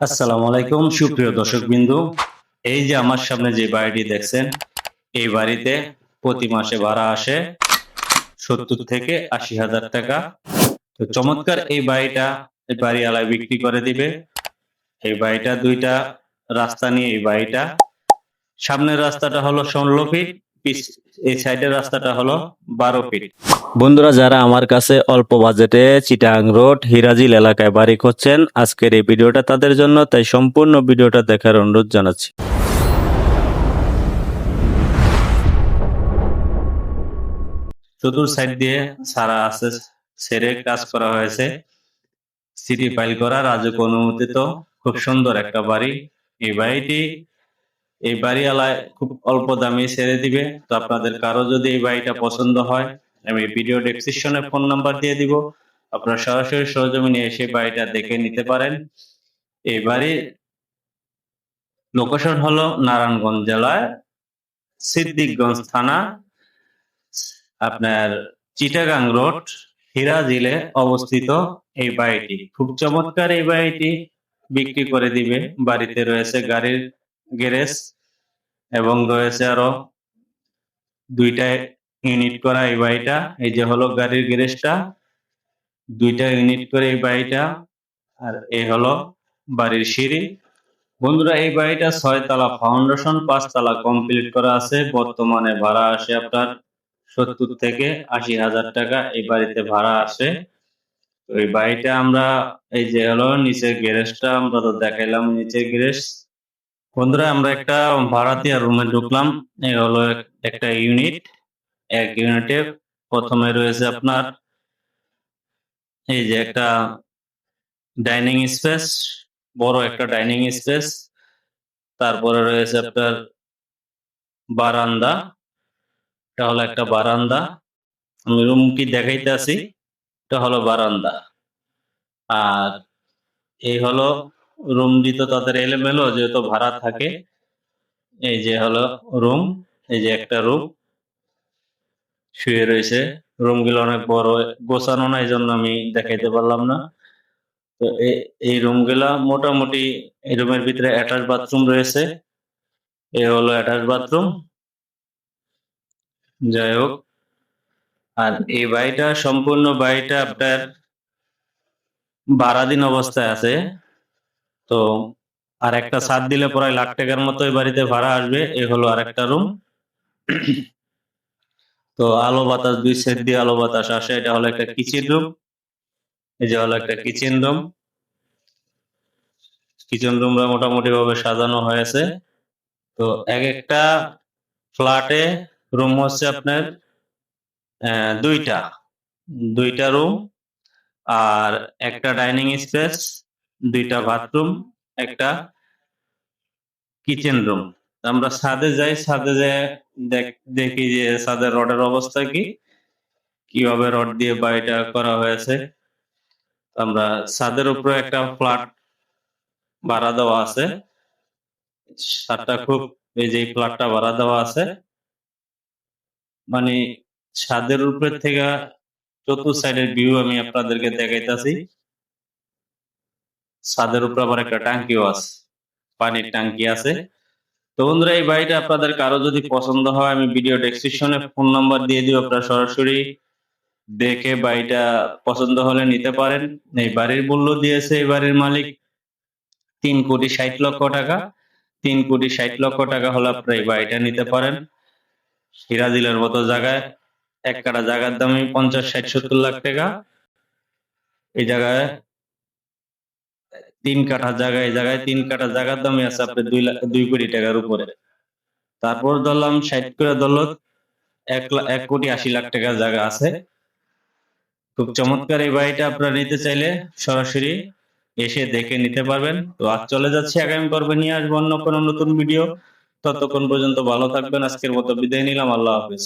আসসালামু আলাইকুম সুপ্রিয় দর্শকবৃন্দু। এই যে আমার সামনে যে বাড়িটি দেখছেন, এই বাড়িতে প্রতি মাসে ভাড়া আসে 70 থেকে 80,000 টাকা। তো চমৎকার এই বাড়িটা এই বাড়িওয়ালা বিক্রি করে দিবে। এই বাড়িটা দুইটা রাস্তা নিয়ে এই বাড়িটা। সামনের রাস্তাটা হলো 16 ফিট, এই সাইডের রাস্তাটা হলো 12 ফিট। বন্ধুরা, যারা আমার কাছে অল্প বাজেটে চিটাং রোড হিরাজিল এলাকায় বাড়ি করছেন, আজকের এই ভিডিওটা তাদের জন্য, তাই সম্পূর্ণ ভিডিওটা দেখার অনুরোধ জানাচ্ছি। চতুর সাইড দিয়ে সারা আছে, সেরে কাজ করা হয়েছে, সিটি ফাইল করা, রাজুক অনুমোদিত, খুব সুন্দর একটা বাড়ি। এই বাড়িটি এই বাড়িওয়ালায় খুব অল্প দামে ছেড়ে দিবে। তো আপনাদের কারো যদি এই বাড়িটা পছন্দ হয়, আমি ভিডিও ডেসক্রিপশনে ফোন নাম্বার দিয়ে দিব, আপনারা সরাসরি সরজমিনে এসে বাড়িটা দেখে নিতে পারেন। এই বাড়ির লোকেশন হলো নারায়ণগঞ্জ জেলায় সিদ্দিকগঞ্জ থানা, আপনার চিটাগাং রোড হিরাজিলে অবস্থিত। এই বাড়িটি খুব চমৎকার। এই বাড়িটি বিক্রি করে দিবে। বাড়িতে রয়েছে গাড়ির গ্যারেজ এবং রয়েছে আরো দুইটা ইউনিট করা এই বাড়িটা। এই যে হলো গাড়ির গ্যারেজটা, দুইটা ইউনিট করে এই বাড়িটা। আর এই হলো বাড়ির সিঁড়ি। বন্ধুরা, এই বাড়িটা 6 তলা ফাউন্ডেশন, 5 তলা কমপ্লিট করা আছে। বর্তমানে ভাড়া আসে আপনার 70 থেকে 80,000 টাকা এই বাড়িতে ভাড়া আসে। তো এই বাড়িটা আমরা, এই যে হলো নিচের গ্যারেজটা আমরা তো দেখাইলাম, নিচের গ্যারেজ। বন্ধুরা, আমরা একটা ভাড়াটিয়া রুমে ঢুকলাম। এই হলো একটা ইউনিট। এক ইউনিটে প্রথমে রয়েছে আপনার এই যে একটা ডাইনিং স্পেস, বড় একটা ডাইনিং স্পেস। তারপরে রয়েছে আপনার বারান্দা, এটা হলো একটা বারান্দা। আমি রুমটি দেখাইতে আছি, এটা হলো বারান্দা। আর এই হলো রুমটি, তো তাদের এলোমেলো যেহেতু ভাড়া থাকে। এই যে হলো রুম, এই যে একটা রুম শুয়ে রয়েছে। রুমগুলো অনেক বড়, গোছানো না, এই জন্য আমি দেখাইতে পারলাম না। তো এই রুমগুলা মোটামুটি, এই রুমের ভিতরে অ্যাটাচ বাথরুম রয়েছে। এ হলো অ্যাটাচ বাথরুম। যাই হোক, আর এই বাড়িটা, সম্পূর্ণ বাড়িটা আপনার ভাড়াধীন অবস্থায় আছে। তো আর একটা ছাদ দিলে প্রায় লাখ টাকার মতো এই বাড়িতে ভাড়া আসবে। এ হলো আর একটা রুম। তো আলো বাতাস, দুই সাইড দিয়ে আলো বাতাস আসে। এটা হলো একটা কিচেন রুম। এই যে হলো একটা কিচেন রুম। কিচেন রুমটা মোটামুটি ভাবে সাজানো হয়েছে। তো এক একটা ফ্ল্যাটে রুম হচ্ছে আপনার দুইটা দুইটা রুম, আর একটা ডাইনিং স্পেস, দুইটা বাথরুম, একটা কিচেন রুম। আমরা ছাদে যাই, ছাদে যেয়ে দেখি যে ছাদের রডের অবস্থা কি, কিভাবে রড দিয়ে বাড়িটা করা হয়েছে। আমরা ছাদের উপরে একটা ফ্ল্যাট ভাড়া দেওয়া আছে, 7টা খুব, এই যে ফ্ল্যাটটা ভাড়া দেওয়া আছে, মানে ছাদের উপর থেকে চতুর্থ সাইডের ভিউ আমি আপনাদেরকে দেখাইতাছি। ছাদের উপর আবার একটা ট্যাঙ্কিও আছে, পানির ট্যাঙ্কি আছে। তো বন্ধুরা, এই বাড়িটা আপনাদের কারো যদি পছন্দ হয়, আমি ভিডিও ডেসক্রিপশনে ফোন নাম্বার দিয়ে দিব, আপনারা সরাসরি দেখে বাড়িটা পছন্দ হলে নিতে পারেন। এই বাড়ির মূল্য দিয়েছে এই বাড়ির মালিক 3,60,00,000 টাকা। 3,60,00,000 টাকা হলে আপনারা এই বাড়িটা নিতে পারেন। সিরাজিলের মতো জায়গায় এক কাঠা জায়গার দামই 50, 60, 70 লাখ টাকা। এই জায়গায় 3 কাঠা জায়গা, এই জায়গায় 3 কাঠা জায়গার দামই আছে আপনার 2 কোটি টাকার উপরে। তারপর ধরলাম 60 করে ধরলো, 1,80,00,000 টাকা জায়গা আছে। খুব চমৎকার এই বাড়িটা আপনারা নিতে চাইলে সরাসরি এসে দেখে নিতে পারবেন। তো আজ চলে যাচ্ছে, আগামী পর্বে নিয়ে আসবো অন্য কোনো নতুন ভিডিও। ততক্ষণ পর্যন্ত ভালো থাকবেন। আজকের মতো বিদায় নিলাম। আল্লাহ হাফেজ।